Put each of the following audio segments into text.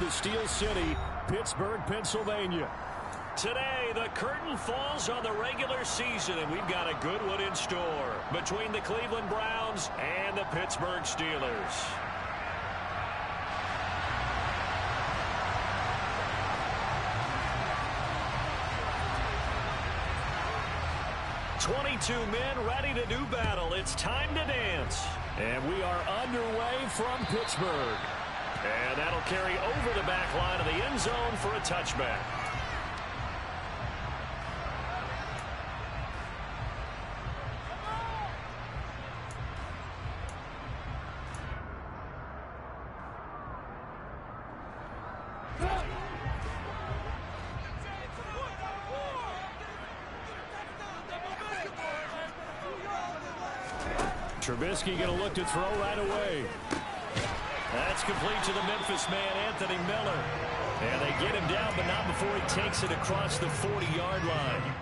to Steel City, Pittsburgh, Pennsylvania. Today, the curtain falls on the regular season, and we've got a good one in store between the Cleveland Browns and the Pittsburgh Steelers. "22 men ready to do battle. It's time to dance." And we are underway from Pittsburgh. And that'll carry over the back line of the end zone for a touchback. Trubisky going to look to throw right away. That's complete to the Memphis man, Anthony Miller. And they get him down, but not before he takes it across the 40-yard line.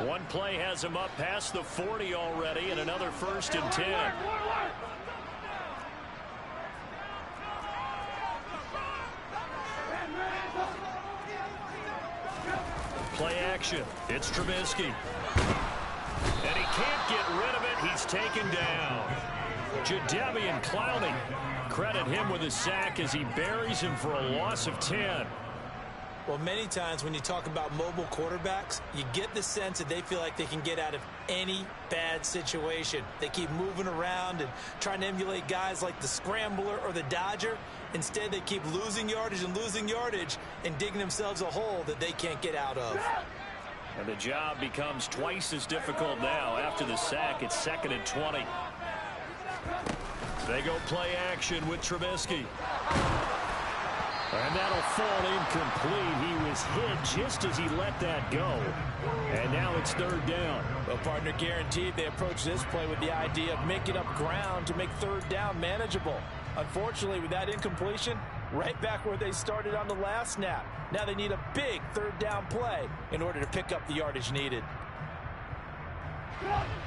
One play has him up past the 40 already, and another 1st and 10. Play action. It's Trubisky. And he can't get rid of it. He's taken down. Jadeveon Clowney. Credit him with a sack as he buries him for a loss of 10. Well, many times when you talk about mobile quarterbacks, you get the sense that they feel like they can get out of any bad situation. They keep moving around and trying to emulate guys like the Scrambler or the Dodger. Instead, they keep losing yardage and digging themselves a hole that they can't get out of. And the job becomes twice as difficult now. After the sack, it's 2nd and 20. They go play action with Trubisky. And that'll fall incomplete. He was hit just as he let that go. And now it's 3rd down. Well, partner, guaranteed they approach this play with the idea of making up ground to make 3rd down manageable. Unfortunately, with that incompletion, right back where they started on the last snap. Now they need a big 3rd down play in order to pick up the yardage needed.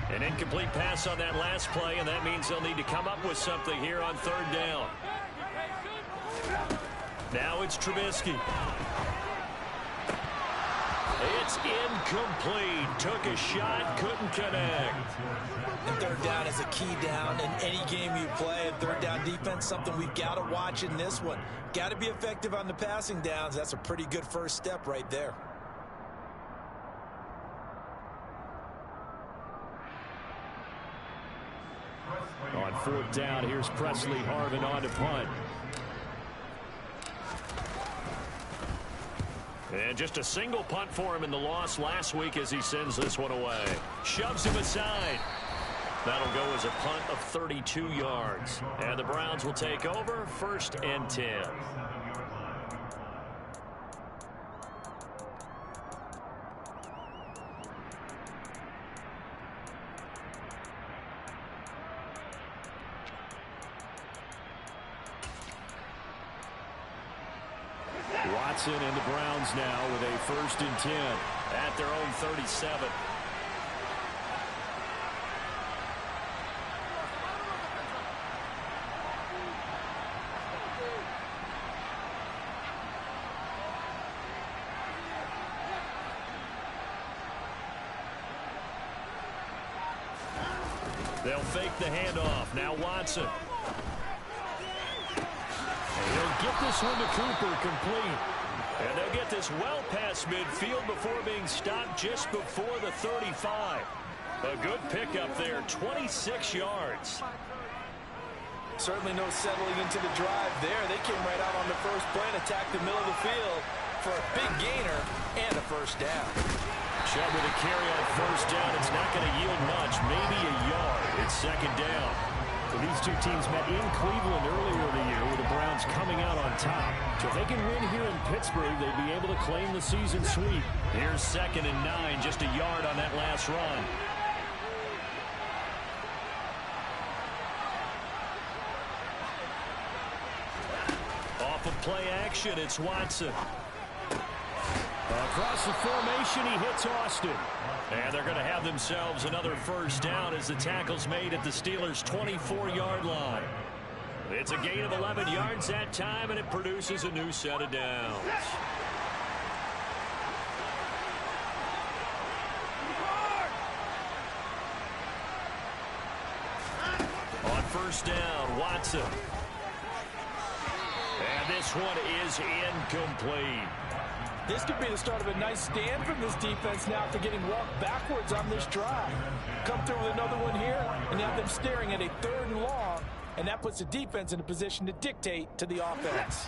An incomplete pass on that last play, and that means they'll need to come up with something here on 3rd down. Now it's Trubisky. It's incomplete. Took a shot, couldn't connect. And 3rd down is a key down in any game you play. And 3rd down defense, something we've got to watch in this one. Got to be effective on the passing downs. That's a pretty good first step right there. On 4th down, here's Presley Harvin on to punt. And just a single punt for him in the loss last week as he sends this one away. Shoves him aside. That'll go as a punt of 32 yards. And the Browns will take over 1st and 10. Watson and the Browns now with a 1st and 10 at their own 37. They'll fake the handoff. Now Watson. And he'll get this one to Cooper complete. And they'll get this well past midfield before being stopped just before the 35. A good pickup there, 26 yards. Certainly no settling into the drive there. They came right out on the first play and attacked the middle of the field for a big gainer and a first down. Chubb with a carry on first down. It's not going to yield much, maybe a yard. It's second down. So these two teams met in Cleveland earlier in the year with the Browns coming out on top. So if they can win here in Pittsburgh, they'd be able to claim the season sweep. Here's 2nd and 9, just a yard on that last run. Off of play action, it's Watson. Across the formation, he hits Austin. And they're going to have themselves another first down as the tackle's made at the Steelers' 24-yard line. It's a gain of 11 yards that time, and it produces a new set of downs. On first down, Watson. And this one is incomplete. This could be the start of a nice stand from this defense now after getting walked backwards on this drive. Come through with another one here, and you have them staring at a 3rd and long, and that puts the defense in a position to dictate to the offense.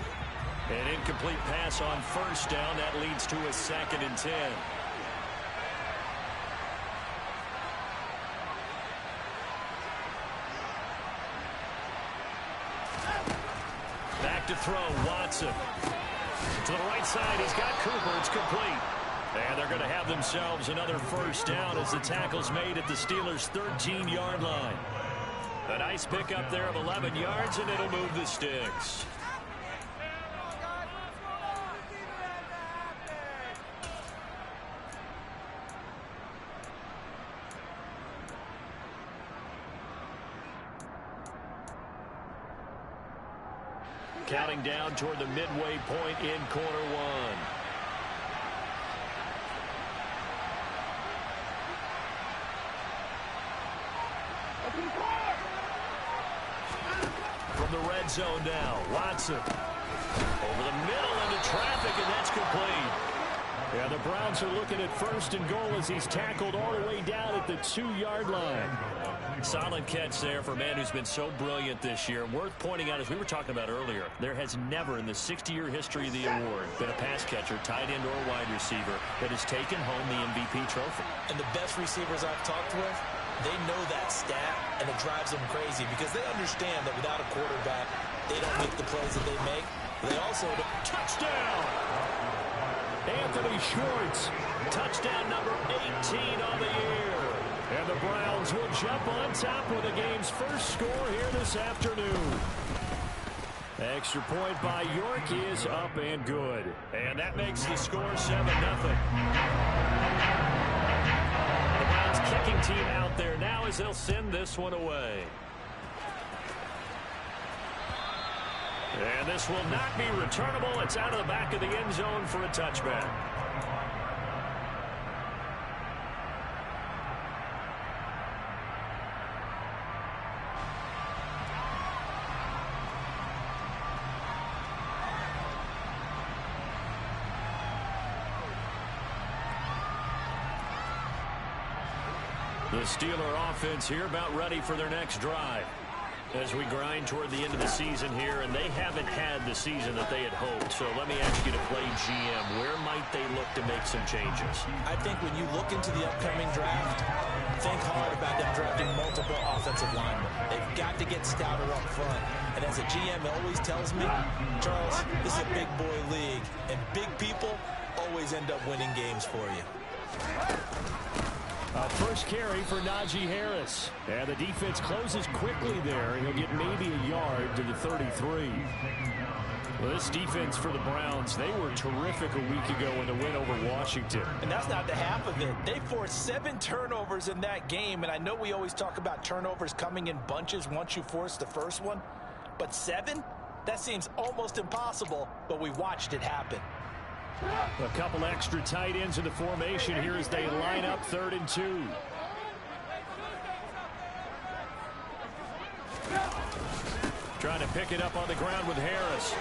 An incomplete pass on first down. That leads to a 2nd and 10. Back to throw, Watson. To the right side, he's got Cooper. It's complete. And they're going to have themselves another first down as the tackle's made at the Steelers' 13-yard line. A nice pickup there of 11 yards, and it'll move the sticks. Counting down toward the midway point in quarter one. From the red zone now, Watson. Over the middle into traffic, and that's complete. Yeah, the Browns are looking at 1st and goal as he's tackled all the way down at the 2-yard line. Solid catch there for a man who's been so brilliant this year. Worth pointing out, as we were talking about earlier, there has never in the 60-year history of the award been a pass catcher, tight end, or wide receiver that has taken home the MVP trophy. And the best receivers I've talked with, they know that stat, and it drives them crazy because they understand that without a quarterback, they don't make the plays that they make. They also... Touchdown! Anthony Schwartz. Touchdown number 18 on the year. And the Browns will jump on top with the game's first score here this afternoon. Extra point by York is up and good. And that makes the score 7-0. The Browns kicking team out there now as they'll send this one away. And this will not be returnable. It's out of the back of the end zone for a touchback. The Steeler offense here about ready for their next drive. As we grind toward the end of the season here, and they haven't had the season that they had hoped. So let me ask you to play GM. Where might they look to make some changes? I think when you look into the upcoming draft, think hard about them drafting multiple offensive linemen. They've got to get stouter up front. And as a GM always tells me, Charles, this is a big boy league, and big people always end up winning games for you. First carry for Najee Harris. And the defense closes quickly there, and he'll get maybe a yard to the 33. Well, this defense for the Browns, they were terrific a week ago in the win over Washington. And that's not the half of it. They forced 7 turnovers in that game, and I know we always talk about turnovers coming in bunches once you force the first one. But 7? That seems almost impossible, but we watched it happen. A couple extra tight ends in the formation here as they line up 3rd and 2. Trying to pick it up on the ground with Harris.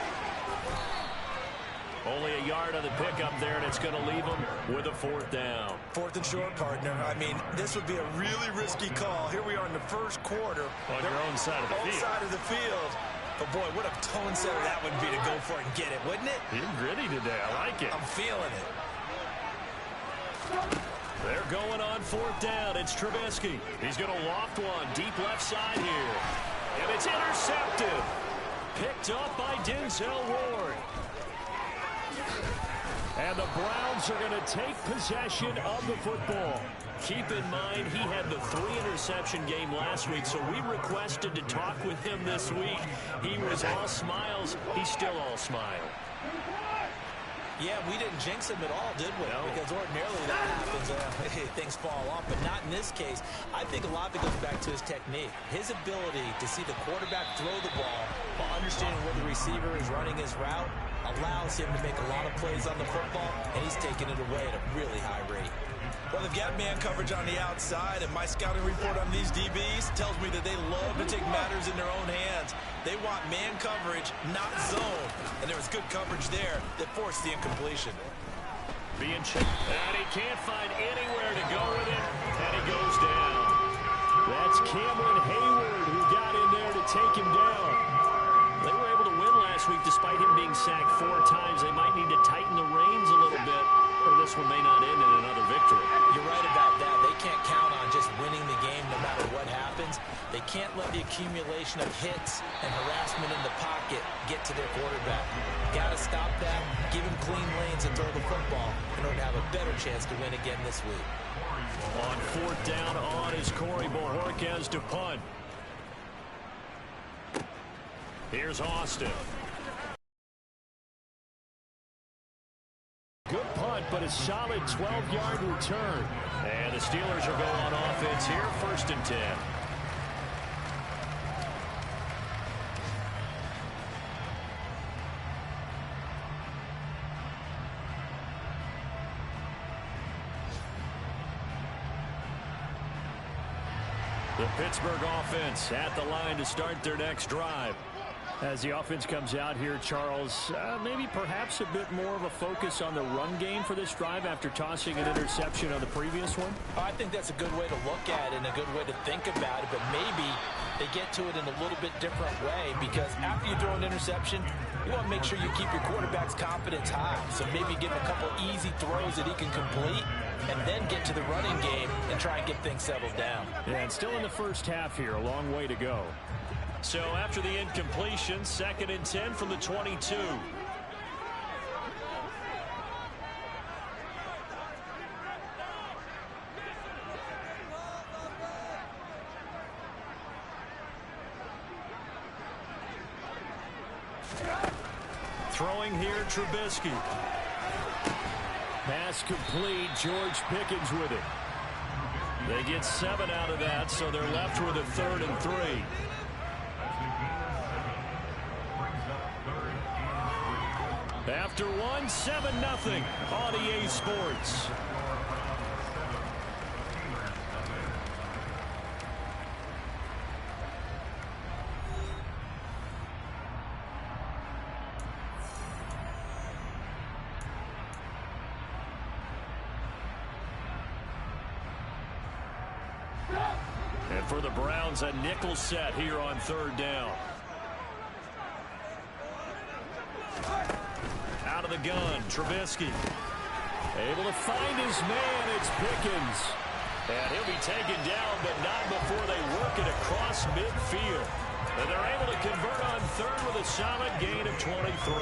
Only a yard on the pickup there, and it's going to leave him with a 4th down. 4th and short, partner. I mean, this would be a really risky call. Here we are in the first quarter. On your own side of the field. Side of the field. But, boy, what a tone setter that would be to go for it and get it, wouldn't it? You're gritty today. I like it. I'm feeling it. They're going on 4th down. It's Trubisky. He's going to loft one deep left side here. And it's intercepted. Picked up by Denzel Ward. And the Browns are going to take possession of the football. Keep in mind, he had the 3-interception game last week, so we requested to talk with him this week. He was all smiles. He's still all smile. Yeah, we didn't jinx him at all, did we? No. Because ordinarily that happens. Things fall off, but not in this case. I think a lot of it goes back to his technique. His ability to see the quarterback throw the ball while understanding where the receiver is running his route allows him to make a lot of plays on the football, and he's taking it away at a really high rate. Well, they've got man coverage on the outside, and my scouting report on these DBs tells me that they love to take matters in their own hands. They want man coverage, not zone. And there was good coverage there that forced the incompletion. Being checked, and he can't find anywhere to go with it, and he goes down. That's Cameron Hayward who got in there to take him down. They were able to win last week despite him being sacked 4 times. They might need to tighten the reins a little bit, or this one may not end in another victory. You're right about that. They can't count on just winning the game no matter what happens. They can't let the accumulation of hits and harassment in the pocket get to their quarterback. Got to stop that, give him clean lanes and throw the football in order to have a better chance to win again this week. On 4th down on is Corey Bojorquez to punt. Here's Austin. Good punt, but a solid 12-yard return. And the Steelers are going on offense here, 1st and 10. The Pittsburgh offense at the line to start their next drive. As the offense comes out here, Charles, maybe perhaps a bit more of a focus on the run game for this drive after tossing an interception on the previous one? I think that's a good way to look at it and a good way to think about it, but maybe they get to it in a little bit different way, because after you throw an interception, you want to make sure you keep your quarterback's confidence high. So maybe give him a couple easy throws that he can complete and then get to the running game and try and get things settled down. Yeah, and still in the first half here, a long way to go. So after the incompletion, 2nd and 10 from the 22. Throwing here, Trubisky. Pass complete, George Pickens with it. They get 7 out of that, so they're left with a 3rd and 3. After one, 7-0 on EA Sports. And for the Browns, a nickel set here on 3rd down. Out of the gun, Trubisky. Able to find his man, it's Pickens. And he'll be taken down, but not before they work it across midfield. And they're able to convert on 3rd with a solid gain of 23.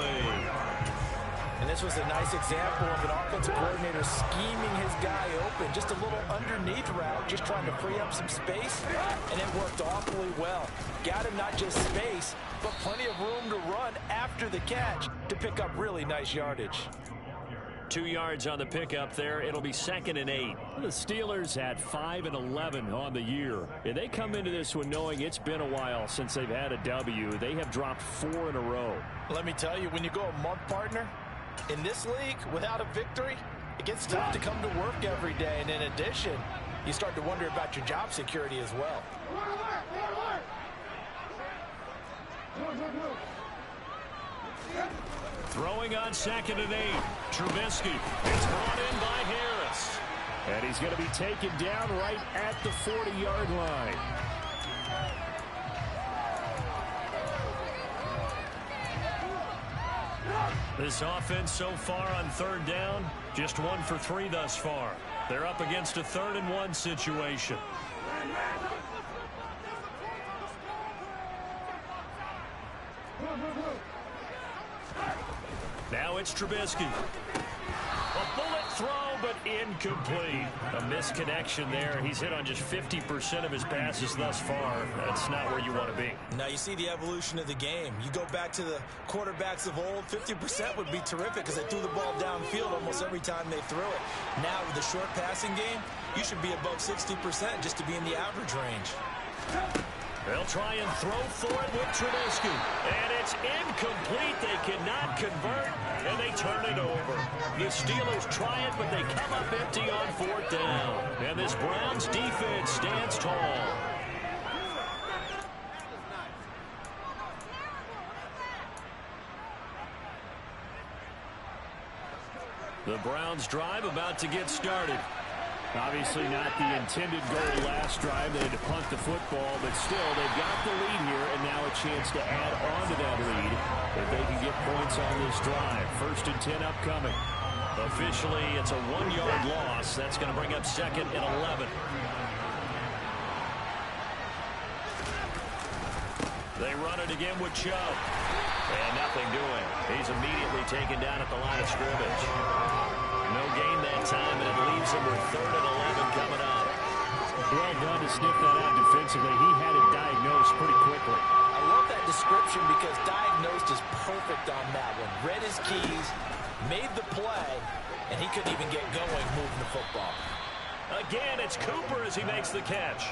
And this was a nice example of an offensive coordinator scheming his guy open. Just a little underneath route, just trying to free up some space, and it worked awfully well. Got him not just space, but plenty of room to run after the catch to pick up really nice yardage. 2 yards on the pickup there. It'll be 2nd and 8. The Steelers at 5-11 on the year. And they come into this one knowing it's been a while since they've had a W. They have dropped 4 in a row. Let me tell you, when you go a month, partner, in this league, without a victory, it gets tough to come to work every day. And in addition, you start to wonder about your job security as well. Throwing on 2nd and 8. Trubisky. It's brought in by Harris. And he's going to be taken down right at the 40-yard line. This offense so far on 3rd down, just 1 for 3 thus far. They're up against a 3rd and 1 situation. Now it's Trubisky. A bullet throw, but incomplete. A misconnection there. He's hit on just 50% of his passes thus far. That's not where you want to be. Now you see the evolution of the game. You go back to the quarterbacks of old, 50% would be terrific because they threw the ball downfield almost every time they threw it. Now with the short passing game, you should be above 60% just to be in the average range. They'll try and throw for it with Trubisky. And it's incomplete. They cannot convert, and they turn it over. The Steelers try it, but they come up empty on 4th down. And this Browns defense stands tall. The Browns drive about to get started. Obviously not the intended goal last drive. They had to punt the football, but still, they've got the lead here, and now a chance to add on to that lead if they can get points on this drive. 1st and 10 upcoming. Officially, it's a 1-yard loss. That's going to bring up 2nd and 11. They run it again with Chubb. And nothing doing. He's immediately taken down at the line of scrimmage. No gain that time, and it leaves him with 3rd and 11 coming up. Well done to sniff that out defensively. He had it diagnosed pretty quickly. I love that description because diagnosed is perfect on that one. Read his keys, made the play, and he couldn't even get going moving the football. Again, it's Cooper as he makes the catch.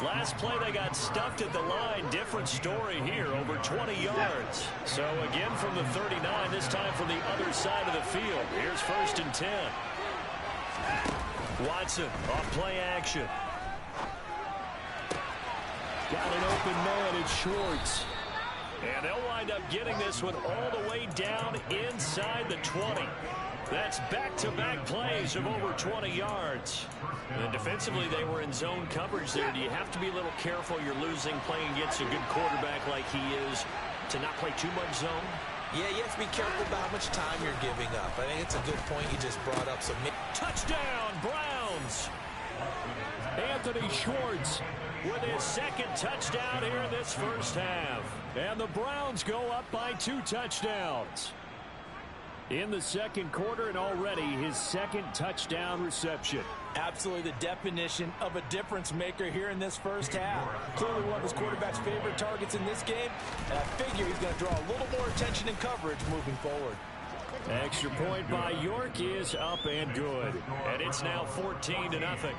Last play, they got stuffed at the line. Different story here, over 20 yards. So again from the 39, this time from the other side of the field. Here's 1st and 10. Watson off play action. Got an open man, it's Schwartz. And they'll wind up getting this one all the way down inside the 20. That's back-to-back plays of over 20 yards. And defensively, they were in zone coverage there. Do you have to be a little careful? You're losing playing against a good quarterback like he is to not play too much zone? Yeah, you have to be careful about how much time you're giving up. I think it's a good point you just brought up. Touchdown, Browns! Anthony Schwartz with his 2nd touchdown here in this 1st half. And the Browns go up by 2 touchdowns. In the 2nd quarter, and already his 2nd touchdown reception. Absolutely the definition of a difference maker here in this 1st half. Clearly one of his quarterback's favorite targets in this game, and I figure he's going to draw a little more attention and coverage moving forward. Extra point by York is up and good. And it's now 14-0.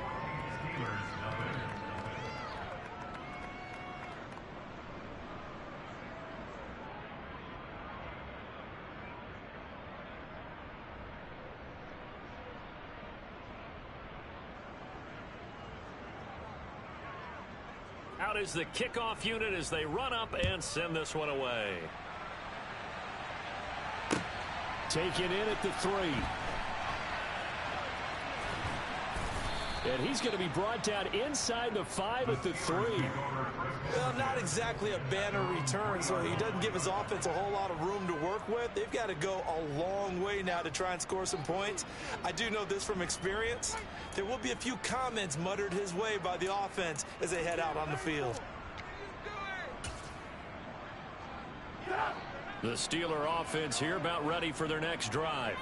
Out is the kickoff unit as they run up and send this one away. Taken in at the 3. And he's going to be brought down inside the 5 at the 3. Well, not exactly a banner return, so he doesn't give his offense a whole lot of room to work with. They've got to go a long way now to try and score some points. I do know this from experience. There will be a few comments muttered his way by the offense as they head out on the field. The Steeler offense here about ready for their next drive.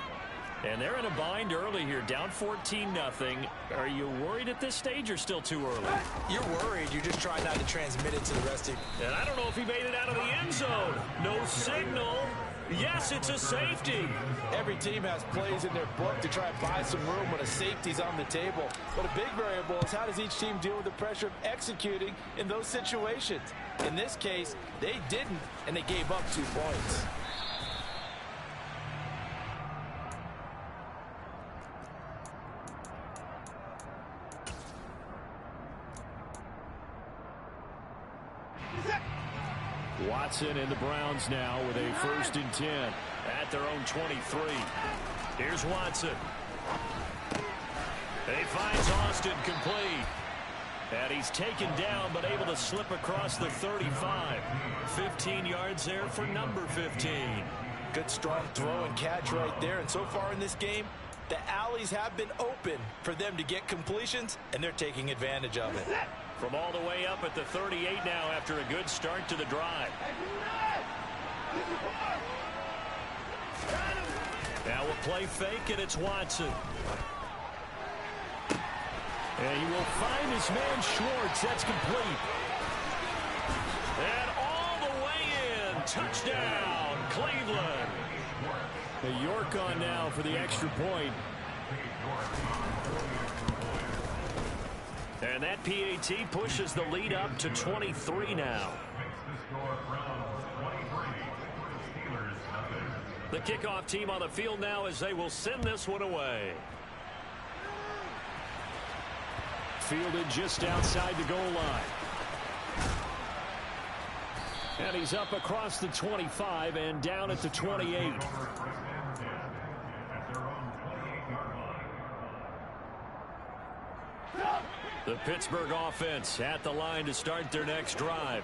And they're in a bind early here, down 14-0. Are you worried at this stage or still too early? You're worried. You're just trying not to transmit it to the rest of you. And I don't know if he made it out of the end zone. No signal. Yes, it's a safety. Every team has plays in their book to try and buy some room when a safety's on the table. But a big variable is how does each team deal with the pressure of executing in those situations. In this case, they didn't, and they gave up 2 points. Watson and the Browns now with a 1st and 10 at their own 23. Here's Watson. He finds Austin complete. And he's taken down but able to slip across the 35. 15 yards there for number 15. Good strong throw and catch right there. And so far in this game, the alleys have been open for them to get completions, and they're taking advantage of it. From all the way up at the 38 now after a good start to the drive. Now we'll play fake, and it's Watson. And he will find his man Schwartz. That's complete. And all the way in. Touchdown, Cleveland. A York on now for the extra point. And that PAT pushes the lead up to 23 now. The kickoff team on the field now as they will send this one away. Fielded just outside the goal line. And he's up across the 25 and down at the 28. The Pittsburgh offense at the line to start their next drive.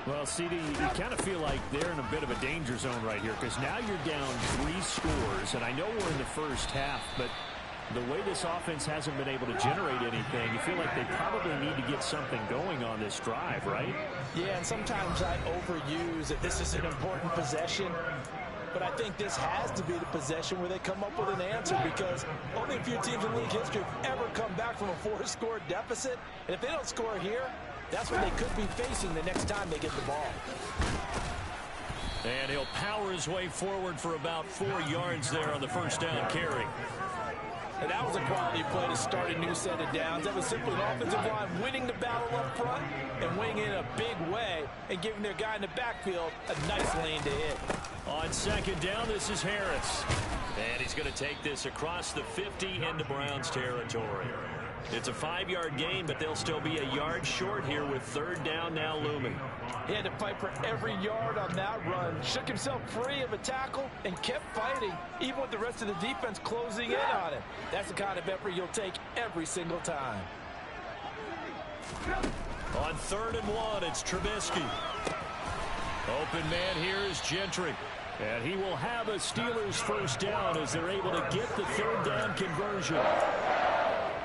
Well, CD, you kind of feel like they're in a bit of a danger zone right here because now you're down 3 scores, and I know we're in the first half, but the way this offense hasn't been able to generate anything, you feel like they probably need to get something going on this drive, right? Yeah, and sometimes I overuse that this is an important possession. But I think this has to be the possession where they come up with an answer because only a few teams in league history have ever come back from a 4-score deficit. And if they don't score here, that's what they could be facing the next time they get the ball. And he'll power his way forward for about 4 yards there on the first down carry. And that was a quality play to start a new set of downs. That was simply an offensive line winning the battle up front and winning in a big way and giving their guy in the backfield a nice lane to hit. On second down, this is Harris. And he's going to take this across the 50 into Browns territory. It's a 5-yard gain, but they'll still be a yard short here with 3rd down now looming. He had to fight for every yard on that run. Shook himself free of a tackle and kept fighting, even with the rest of the defense closing in on him. That's the kind of effort you'll take every single time. On 3rd and 1, it's Trubisky. Open man here is Gentry. And he will have a Steelers first down as they're able to get the 3rd down conversion.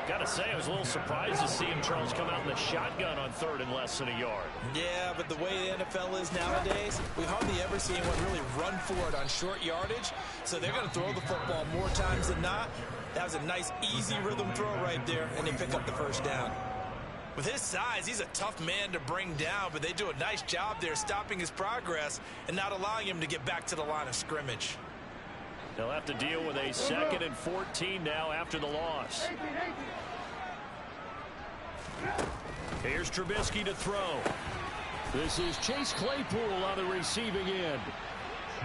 Got to say, I was a little surprised to see him, Charles, come out in the shotgun on 3rd and less than a yard. Yeah, but the way the NFL is nowadays, we hardly ever see anyone really run for it on short yardage. So they're going to throw the football more times than not. That was a nice, easy rhythm throw right there, and they pick up the first down. With his size, he's a tough man to bring down, but they do a nice job there stopping his progress and not allowing him to get back to the line of scrimmage. They'll have to deal with a 2nd and 14 now after the loss. Here's Trubisky to throw. This is Chase Claypool on the receiving end.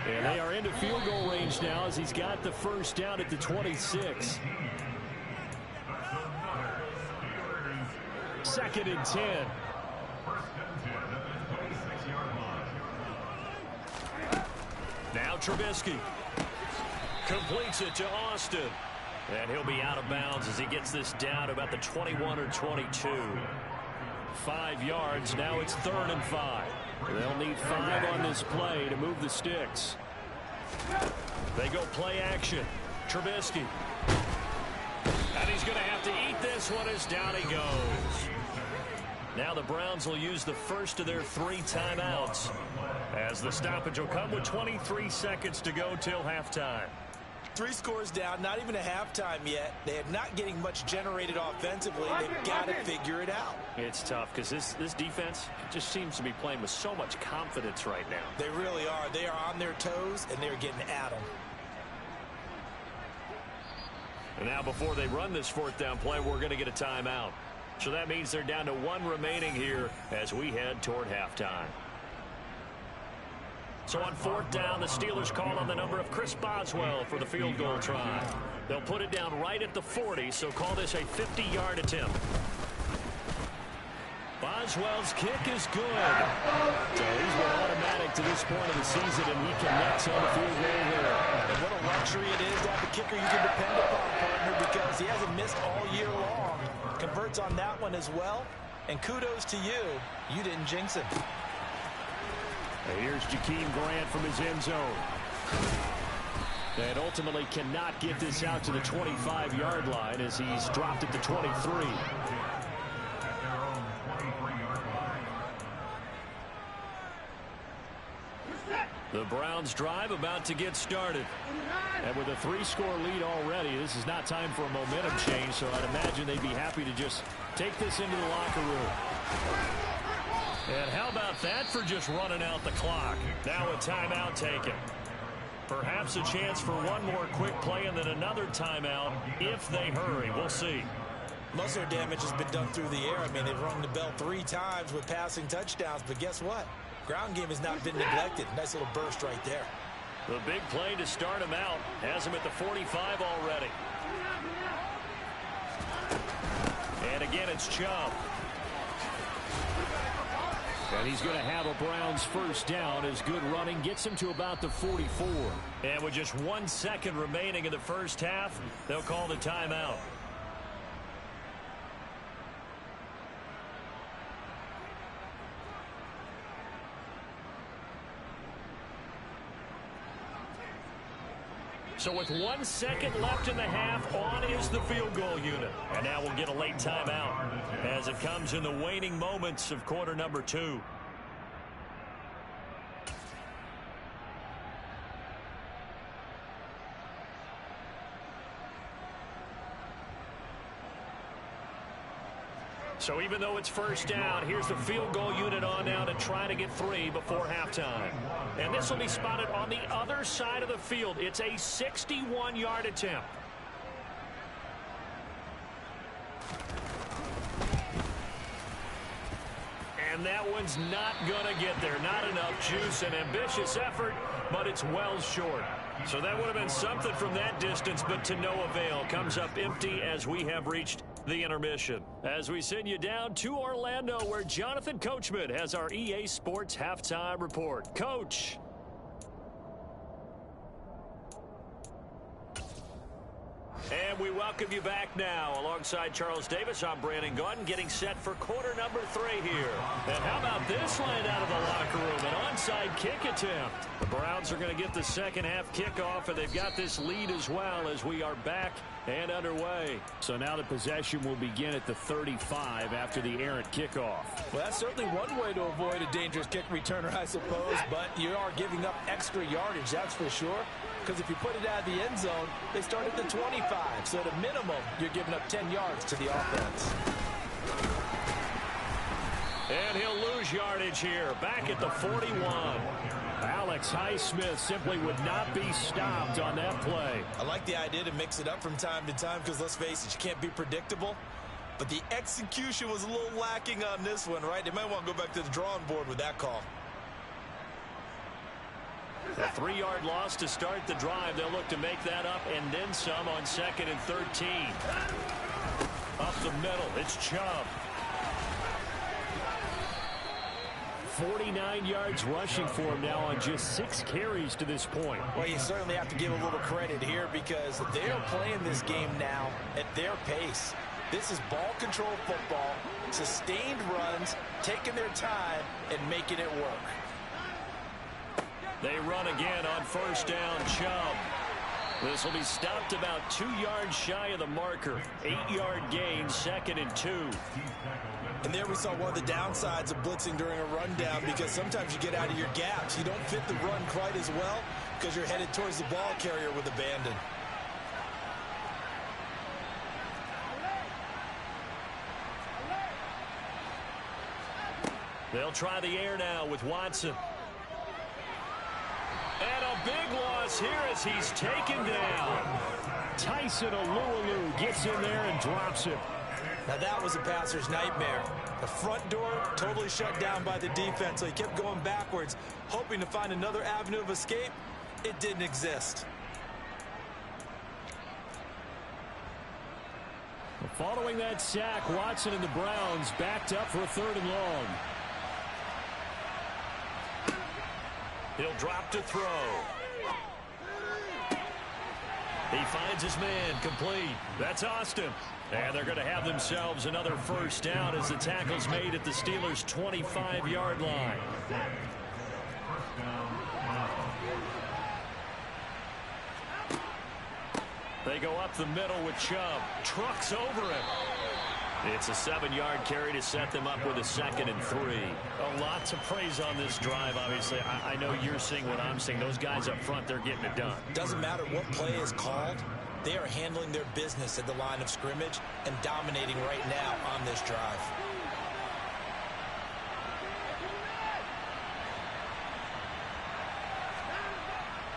And they are into field goal range now as he's got the first down at the 26. 2nd and 10. Now Trubisky completes it to Austin. And he'll be out of bounds as he gets this down about the 21 or 22. 5 yards. Now it's 3rd and 5. They'll need 5 on this play to move the sticks. They go play action. Trubisky. And he's going to have to eat this one as down he goes. Now the Browns will use the first of their 3 timeouts as the stoppage will come with 23 seconds to go till halftime. 3 scores down, not even a halftime yet. They are not getting much generated offensively. They've got to figure it out. It's tough because this defense just seems to be playing with so much confidence right now. They really are. They are on their toes, and they're getting at them. And now before they run this 4th down play, we're going to get a timeout. So that means they're down to 1 remaining here as we head toward halftime. So on 4th down, the Steelers call on the number of Chris Boswell for the field goal try. They'll put it down right at the 40, so call this a 50-yard attempt. Boswell's kick is good. So he's been automatic to this point of the season, and he connects on the field goal there. And what a luxury it is to have a kicker you can depend upon, partner, because he hasn't missed all year long. Converts on that one as well. And kudos to you. You didn't jinx him. And here's Jakeem Grant from his end zone. And ultimately cannot get this out to the 25-yard line as he's dropped at the 23. The Browns drive about to get started. And with a 3-score lead already, this is not time for a momentum change, so I'd imagine they'd be happy to just take this into the locker room. And how about that for just running out the clock? Now a timeout taken. Perhaps a chance for one more quick play and then another timeout if they hurry. We'll see. Most of their damage has been done through the air. I mean, they've rung the bell 3 times with passing touchdowns, but guess what? Ground game has not been neglected. Nice little burst right there. The big play to start him out has him at the 45 already. And again, it's Chubb. And he's going to have a Browns first down as good running gets him to about the 44. And with just 1 second remaining in the first half, they'll call the timeout. So with 1 second left in the half, on is the field goal unit. And now we'll get a late timeout as it comes in the waning moments of quarter number 2. So even though it's first down, here's the field goal unit on now to try to get 3 before halftime. And this will be spotted on the other side of the field. It's a 61-yard attempt. And that one's not going to get there. Not enough juice. An ambitious effort, but it's well short. So that would have been something from that distance, but to no avail. Comes up empty as we have reached the intermission. As we send you down to Orlando, where Jonathan Coachman has our EA Sports Halftime Report. Coach. And we welcome you back now. Alongside Charles Davis, I'm Brandon Gaudin, getting set for quarter number 3 here. And how about this line out of the locker room? An onside kick attempt. The Browns are going to get the second half kickoff, and they've got this lead as well as we are back and underway. So now the possession will begin at the 35 after the errant kickoff. Well, that's certainly one way to avoid a dangerous kick returner, I suppose, but you are giving up extra yardage, that's for sure. Because if you put it out of the end zone, they start at the 25. So at a minimum, you're giving up 10 yards to the offense. And he'll lose yardage here, back at the 41. Alex Highsmith simply would not be stopped on that play. I like the idea to mix it up from time to time because, let's face it, you can't be predictable. But the execution was a little lacking on this one, right? They might want to go back to the drawing board with that call. A 3-yard loss to start the drive. They'll look to make that up and then some on 2nd and 13. Up the middle, it's Chubb. 49 yards rushing for him now on just 6 carries to this point. Well, you certainly have to give a little credit here because they're playing this game now at their pace. This is ball control football, sustained runs, taking their time and making it work. They run again on first down. Chubb. This will be stopped about 2 yards shy of the marker. 8-yard gain, 2nd and 2. And there we saw one of the downsides of blitzing during a rundown because sometimes you get out of your gaps. You don't fit the run quite as well because you're headed towards the ball carrier with abandon. They'll try the air now with Watson. And a big loss here as he's taken down. Tyson Alualu gets in there and drops it. Now that was a passer's nightmare. The front door totally shut down by the defense, so he kept going backwards, hoping to find another avenue of escape. It didn't exist. Following that sack, Watson and the Browns backed up for a 3rd and long. He'll drop to throw. He finds his man, complete. That's Austin. And they're going to have themselves another first down as the tackle's made at the Steelers' 25-yard line. They go up the middle with Chubb. Trucks over him. It's a 7-yard carry to set them up with a 2nd and 3. A lot to praise on this drive, obviously. I know you're seeing what I'm seeing. Those guys up front, they're getting it done. Doesn't matter what play is called. They are handling their business at the line of scrimmage and dominating right now on this drive.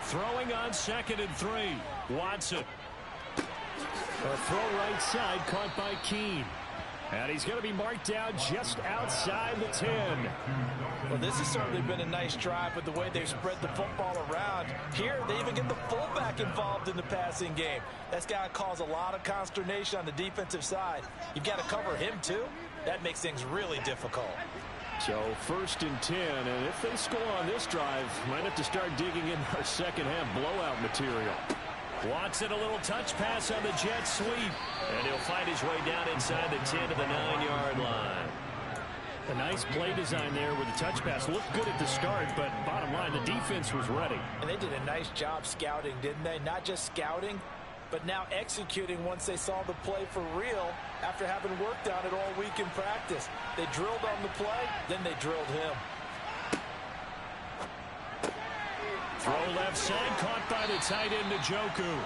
Throwing on 2nd and 3. Watson. A throw right side caught by Keene. And he's going to be marked down just outside the 10. Well, this has certainly been a nice drive with the way they've spread the football around. Here, they even get the fullback involved in the passing game. That's got to cause a lot of consternation on the defensive side. You've got to cover him, too. That makes things really difficult. So 1st and 10, and if they score on this drive, might have to start digging in our second half blowout material. Watson, a little touch pass on the jet sweep. And he'll find his way down inside the 10 to the 9-yard line. A nice play design there with the touch pass. Looked good at the start, but bottom line, the defense was ready. And they did a nice job scouting, didn't they? Not just scouting, but now executing once they saw the play for real after having worked on it all week in practice. They drilled on the play, then they drilled him. Throw left side, caught by the tight end, Njoku.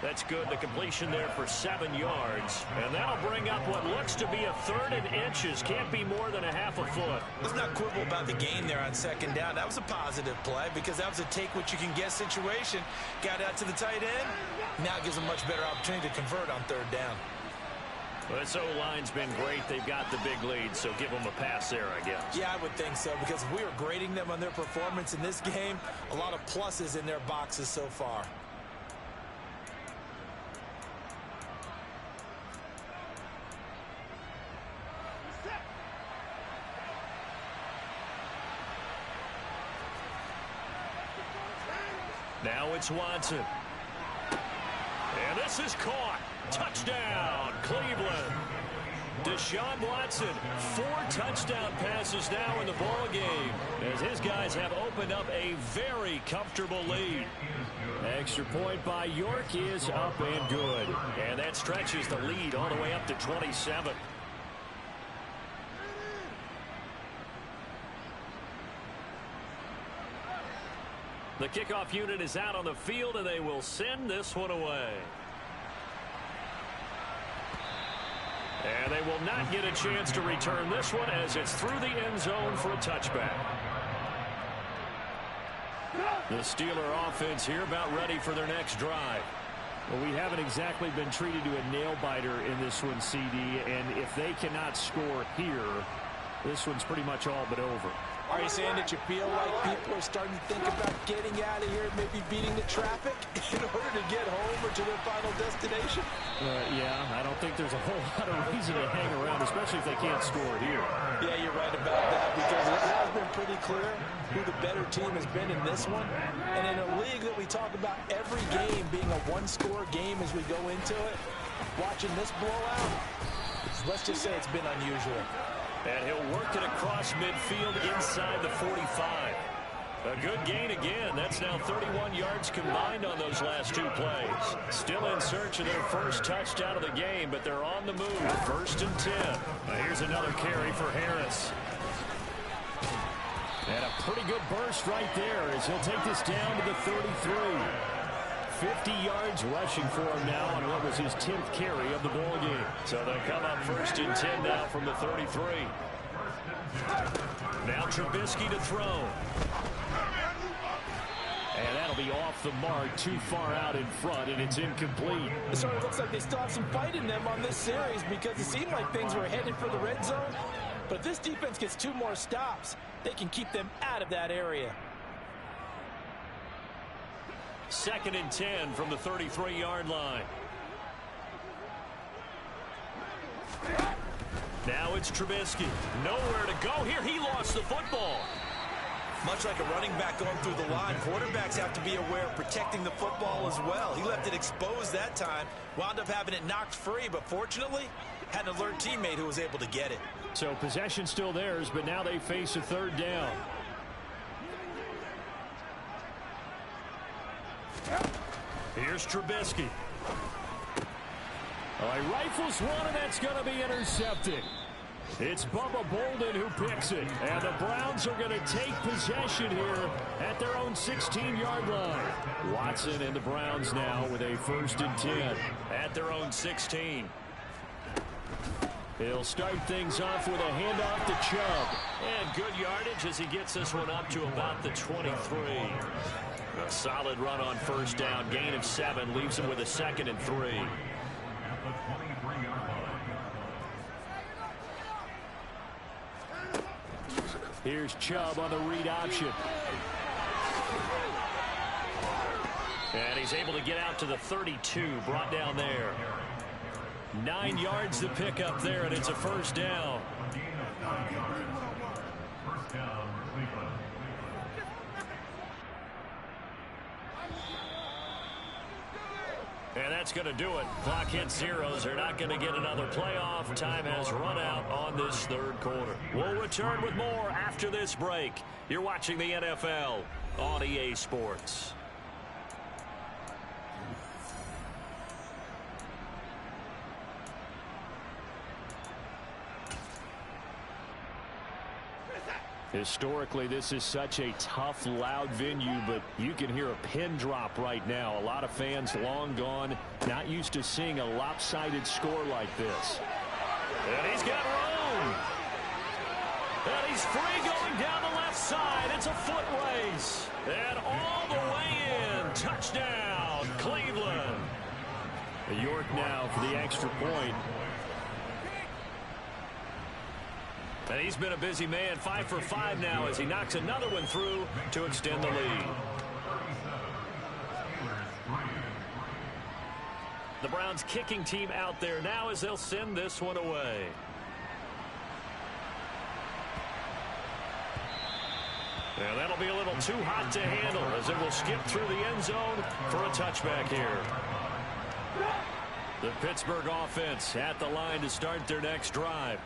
That's good. The completion there for 7 yards. And that'll bring up what looks to be a 3rd and inches. Can't be more than a half a foot. Let's not quibble about the gain there on 2nd down. That was a positive play because that was a take-what-you-can-get situation. Got out to the tight end. Now it gives them a much better opportunity to convert on 3rd down. Well, this O-line's been great. They've got the big lead, so give them a pass there, I guess. Yeah, I would think so, because if we were grading them on their performance in this game, a lot of pluses in their boxes so far. Now it's Watson. And this is caught. Touchdown, Cleveland. Deshaun Watson, 4 touchdown passes now in the ball game as his guys have opened up a very comfortable lead. Extra point by York is up and good. And that stretches the lead all the way up to 27. The kickoff unit is out on the field, and they will send this one away. And they will not get a chance to return this one as it's through the end zone for a touchback. The Steeler offense here about ready for their next drive. Well, we haven't exactly been treated to a nail-biter in this one, CD, and if they cannot score here, this one's pretty much all but over. Are you saying that you feel like people are starting to think about getting out of here and maybe beating the traffic in order to get home or to their final destination? Yeah, I don't think there's a whole lot of reason to hang around, especially if they can't score here. Yeah, you're right about that because it has been pretty clear who the better team has been in this one. And in a league that we talk about every game being a one-score game as we go into it, watching this blowout, let's just say it's been unusual. And he'll work it across midfield inside the 45. A good gain again. That's now 31 yards combined on those last 2 plays. Still in search of their first touchdown of the game, but they're on the move. 1st and 10. Here's another carry for Harris. And a pretty good burst right there as he'll take this down to the 33. 50 yards rushing for him now on what was his 10th carry of the ball game. So they come up 1st and 10 now from the 33. Now Trubisky to throw. And that'll be off the mark, too far out in front, and it's incomplete. It sort of looks like they still have some fight in them on this series because it seemed like things were headed for the red zone. But if this defense gets 2 more stops, they can keep them out of that area. 2nd and 10 from the 33-yard line. Now it's Trubisky. Nowhere to go here. He lost the football. Much like a running back going through the line, quarterbacks have to be aware of protecting the football as well. He left it exposed that time, wound up having it knocked free, but fortunately, had an alert teammate who was able to get it. So possession still theirs, but now they face a third down. Here's Trubisky. Oh, he rifles one, and that's going to be intercepted. It's Bubba Bolden who picks it. And the Browns are going to take possession here at their own 16-yard line. Watson and the Browns now with a 1st and 10. At their own 16. He'll start things off with a handoff to Chubb. And good yardage as he gets this one up to about the 23. A solid run on 1st down. Gain of 7 leaves him with a 2nd and 3. Here's Chubb on the read option. And he's able to get out to the 32, brought down there. 9 yards to pick up there, and it's a 1st down. And that's going to do it. Clock hits zeros. They're not going to get another playoff. Time has run out on this 3rd quarter. We'll return with more after this break. You're watching the NFL on EA Sports. Historically, this is such a tough, loud venue, but you can hear a pin drop right now. A lot of fans long gone, not used to seeing a lopsided score like this. And he's got room. And he's free going down the left side. It's a foot race. And all the way in. Touchdown, Cleveland. York now for the extra point. And he's been a busy man, 5 for 5 now as he knocks another one through to extend the lead. The Browns kicking team out there now as they'll send this one away. And that'll be a little too hot to handle as it will skip through the end zone for a touchback here. The Pittsburgh offense at the line to start their next drive.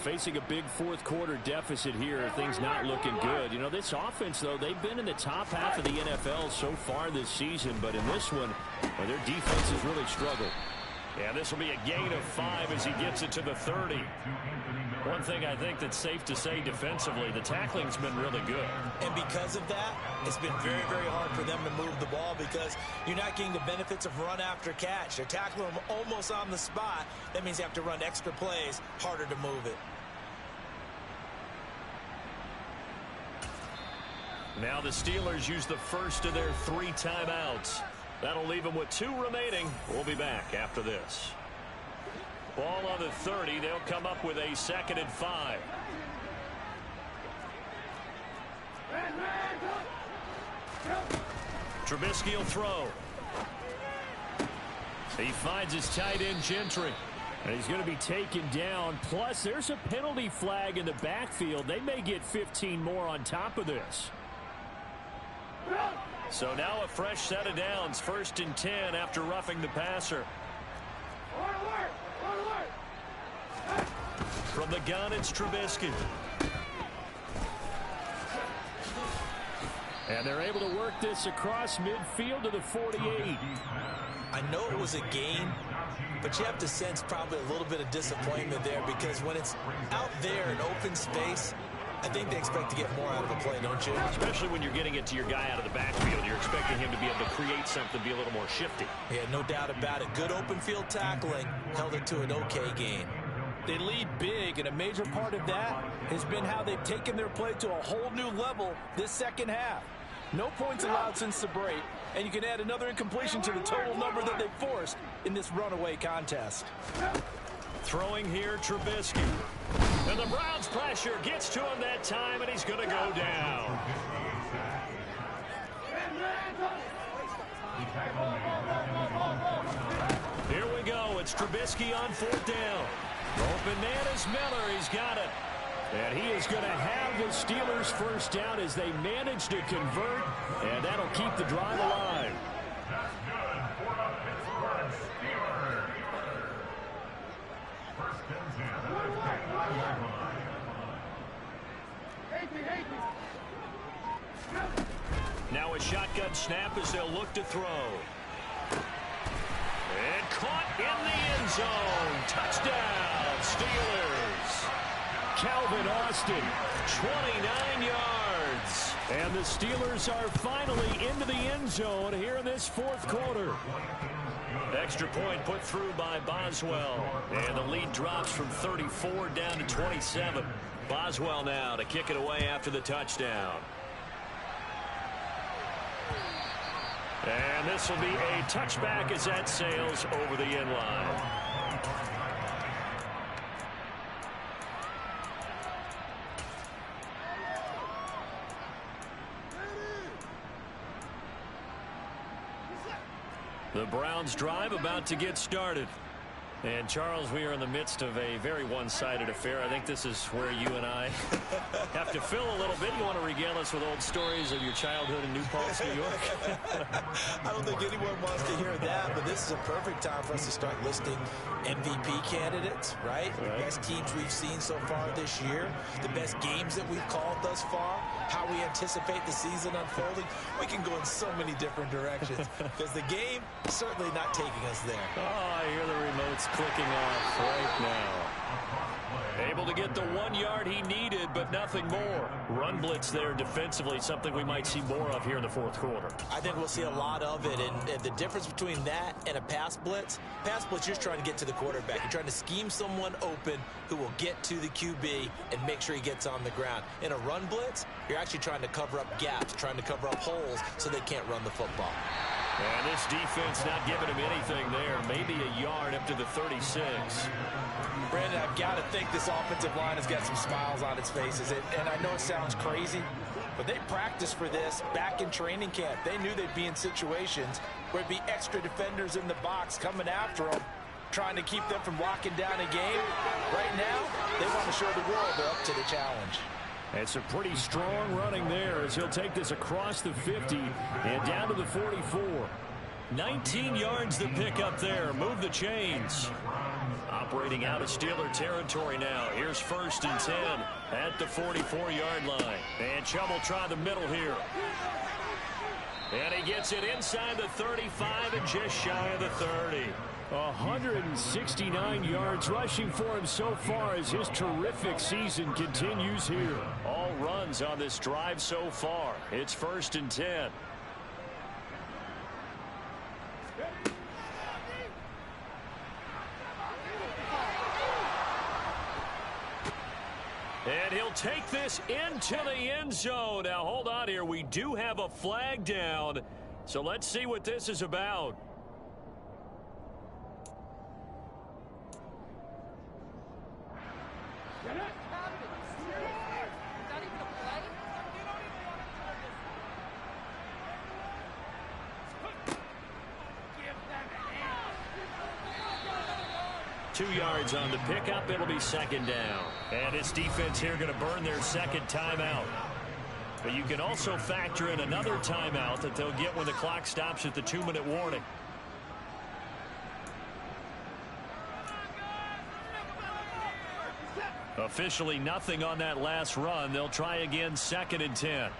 Facing a big 4th quarter deficit here, things not looking good. You know, this offense, though, they've been in the top half of the NFL so far this season, but in this one, well, their defense has really struggled. Yeah, this will be a gain of 5 as he gets it to the 30. One thing I think that's safe to say defensively, the tackling's been really good. And because of that, it's been very, very hard for them to move the ball because you're not getting the benefits of run after catch. They're tackling them almost on the spot. That means you have to run extra plays, harder to move it. Now the Steelers use the first of their 3 timeouts. That'll leave them with 2 remaining. We'll be back after this. Ball on the 30. They'll come up with a 2nd and 5. Trubisky will throw. He finds his tight end, Gentry. And he's going to be taken down. Plus, there's a penalty flag in the backfield. They may get 15 more on top of this. So now a fresh set of downs. 1st and 10 after roughing the passer. From the gun, it's Trubisky. And they're able to work this across midfield to the 48. I know it was a gain, but you have to sense probably a little bit of disappointment there because when it's out there in open space, I think they expect to get more out of a play, don't you? Especially when you're getting it to your guy out of the backfield. You're expecting him to be able to create something, be a little more shifty. Yeah, no doubt about it. Good open field tackling held it to an okay gain. They lead big, and a major part of that has been how they've taken their play to a whole new level this second half. No points allowed since the break, and you can add another incompletion to the total number that they forced in this runaway contest. Throwing here, Trubisky. And the Browns' pressure gets to him that time, and he's going to go down. Here we go. It's Trubisky on 4th down. Bananas Miller, he's got it. And he is going to have the Steelers first down as they manage to convert, and that'll keep the drive alive. Now a shotgun snap as they'll look to throw. And caught in the end zone. Touchdown, Steelers. Calvin Austin, 29 yards. and the Steelers are finally into the end zone here in this fourth quarter. Extra point put through by Boswell, and the lead drops from 34 down to 27. Boswell now to kick it away after the touchdown. And this will be a touchback as that sails over the end line. The Browns drive about to get started. And, Charles, we are in the midst of a very one-sided affair. I think this is where you and I have to fill a little bit. You want to regale us with old stories of your childhood in New Paltz, New York? I don't think anyone wants to hear that, but this is a perfect time for us to start listing MVP candidates, right? The best teams we've seen so far this year, the best games that we've called thus far, how we anticipate the season unfolding. We can go in so many different directions because the game is certainly not taking us there. Oh, I hear the remotes clicking off right now. Able to get the 1 yard he needed, but nothing more. Run blitz there defensively, something we might see more of here in the fourth quarter. I think we'll see a lot of it, and the difference between that and a pass blitz, you're just trying to get to the quarterback. You're trying to scheme someone open who will get to the QB and make sure he gets on the ground. In a run blitz, you're actually trying to cover up gaps, trying to cover up holes so they can't run the football. And this defense not giving him anything there. Maybe a yard up to the 36. Brandon, I've got to think this offensive line has got some smiles on its faces. And I know it sounds crazy, but they practiced for this back in training camp. They knew they'd be in situations where it'd be extra defenders in the box coming after them, trying to keep them from locking down a game. Right now, they want to show the world they're up to the challenge. It's a pretty strong running there as he'll take this across the 50 and down to the 44. 19 yards to pick up there. Move the chains. Operating out of Steeler territory now. Here's 1st and 10 at the 44-yard line. And Chubb will try the middle here. And he gets it inside the 35 and just shy of the 30. 169 yards rushing for him so far as his terrific season continues here. All runs on this drive so far. It's 1st and 10. And he'll take this into the end zone. Now, hold on here. We do have a flag down. So let's see what this is about. Two yards on the pickup. It'll be 2nd down. And this defense here going to burn their second timeout. But you can also factor in another timeout that they'll get when the clock stops at the 2-minute warning. Officially nothing on that last run. They'll try again 2nd and 10.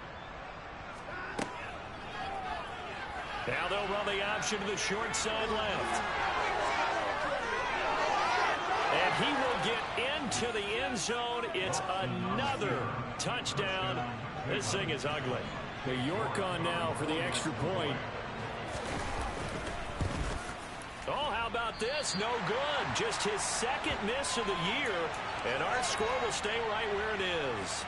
Now they'll run the option to the short side left. And he will get into the end zone. It's another touchdown. This thing is ugly. The York on now for the extra point. Oh, how about this? No good. Just his 2nd miss of the year. And our score will stay right where it is.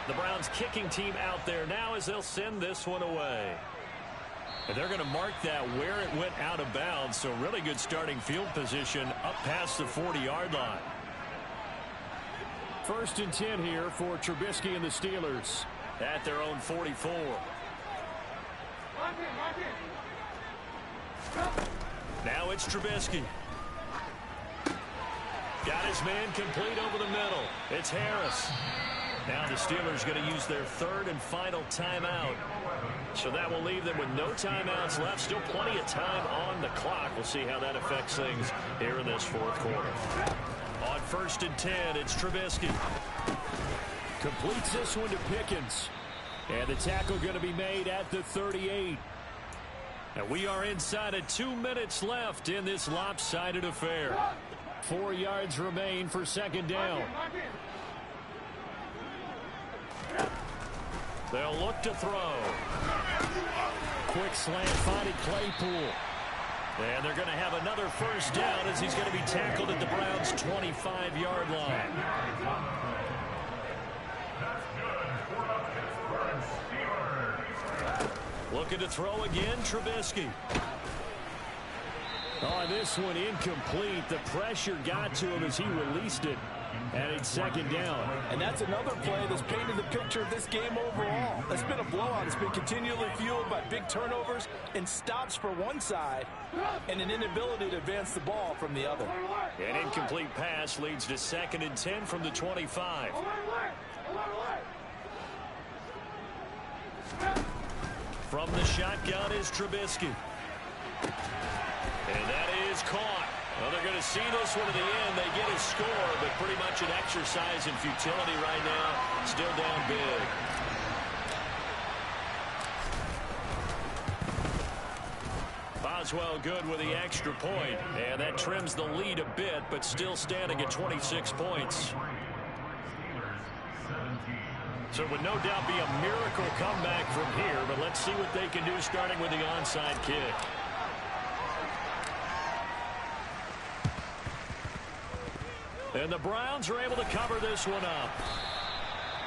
The Browns kicking team out there now as they'll send this one away. And they're going to mark that where it went out of bounds. So really good starting field position up past the 40-yard line. 1st and 10 here for Trubisky and the Steelers. At their own 44. Now it's Trubisky. Got his man complete over the middle. It's Harris. Now the Steelers going to use their third and final timeout. So that will leave them with no timeouts left. Still plenty of time on the clock. We'll see how that affects things here in this fourth quarter. On 1st and 10, it's Trubisky. Completes this one to Pickens. And the tackle going to be made at the 38. And we are inside of 2 minutes left in this lopsided affair. 4 yards remain for second down. They'll look to throw. Quick slant finding Claypool. And they're going to have another first down as he's going to be tackled at the Browns' 25-yard line. Looking to throw again, Trubisky. Oh, this one incomplete. The pressure got to him as he released it. And it's second down. And that's another play that's painted the picture of this game overall. It's been a blowout. It's been continually fueled by big turnovers and stops for one side and an inability to advance the ball from the other. An incomplete pass leads to 2nd and 10 from the 25. From the shotgun is Trubisky. And that is caught. Well, they're going to see this one to the end. They get a score, but pretty much an exercise in futility right now. Still down big. Boswell good with the extra point. And that trims the lead a bit, but still standing at 26 points. So it would no doubt be a miracle comeback from here, but let's see what they can do starting with the onside kick. And the Browns are able to cover this one up.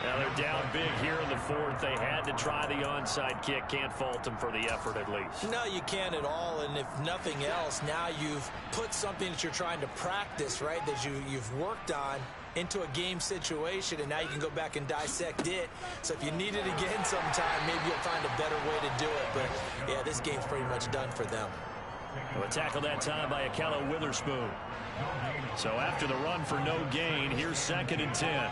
Now they're down big here in the fourth. They had to try the onside kick. Can't fault them for the effort at least. No, you can't at all. And if nothing else, now you've put something that you're trying to practice, right, that you've worked on into a game situation, and now you can go back and dissect it. So if you need it again sometime, maybe you'll find a better way to do it. But, yeah, this game's pretty much done for them. Well, a tackle that time by Akello Witherspoon. So after the run for no gain, here's 2nd and 10.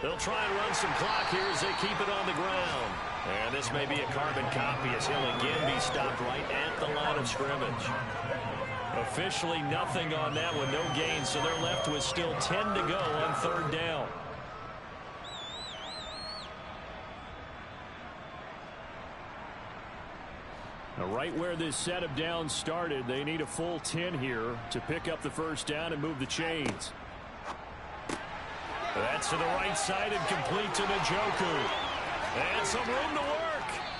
They'll try and run some clock here as they keep it on the ground. And this may be a carbon copy as he'll again be stopped right at the line of scrimmage. Officially nothing on that one, no gain, so they're left with still 10 to go on 3rd down. Now, right where this set of downs started, they need a full 10 here to pick up the first down and move the chains. That's to the right side and complete to Njoku. And some room to work.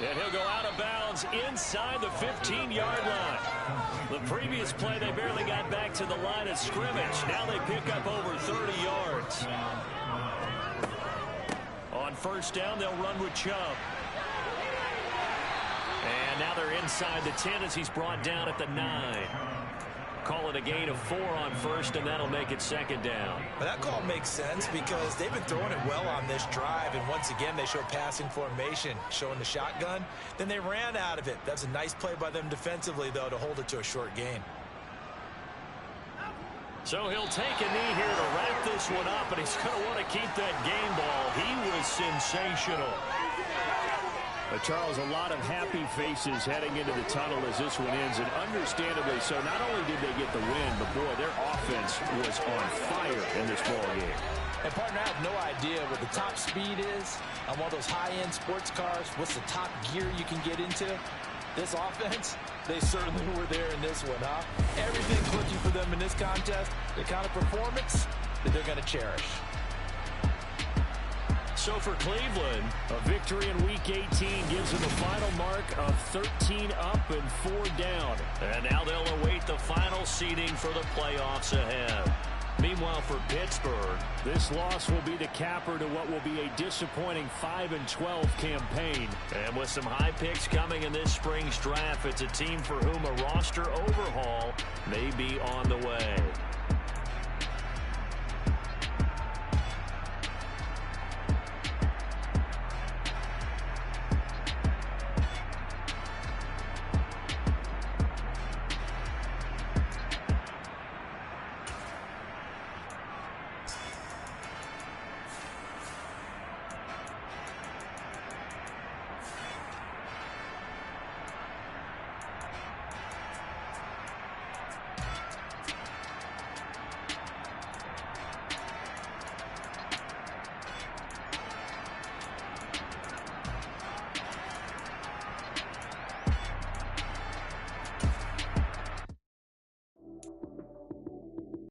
And he'll go out of bounds inside the 15-yard line. The previous play, they barely got back to the line of scrimmage. Now they pick up over 30 yards. On 1st down, they'll run with Chubb. And now they're inside the 10 as he's brought down at the 9. Call it a gain of 4 on 1st, and that'll make it 2nd down. But that call makes sense because they've been throwing it well on this drive, and once again they show passing formation, showing the shotgun. Then they ran out of it. That's a nice play by them defensively, though, to hold it to a short gain. So he'll take a knee here to wrap this one up, and he's going to want to keep that game ball. He was sensational. Charles, a lot of happy faces heading into the tunnel as this one ends, and understandably so. Not only did they get the win, but boy, their offense was on fire in this ball game. And partner, I have no idea what the top speed is on one of those high-end sports cars. What's the top gear you can get into? This offense, they certainly were there in this one, huh? Everything clicking for them in this contest, the kind of performance that they're going to cherish. So for Cleveland, a victory in Week 18 gives them a final mark of 13 up and 4 down. And now they'll await the final seeding for the playoffs ahead. Meanwhile, for Pittsburgh, this loss will be the capper to what will be a disappointing 5-12 campaign. And with some high picks coming in this spring's draft, it's a team for whom a roster overhaul may be on the way.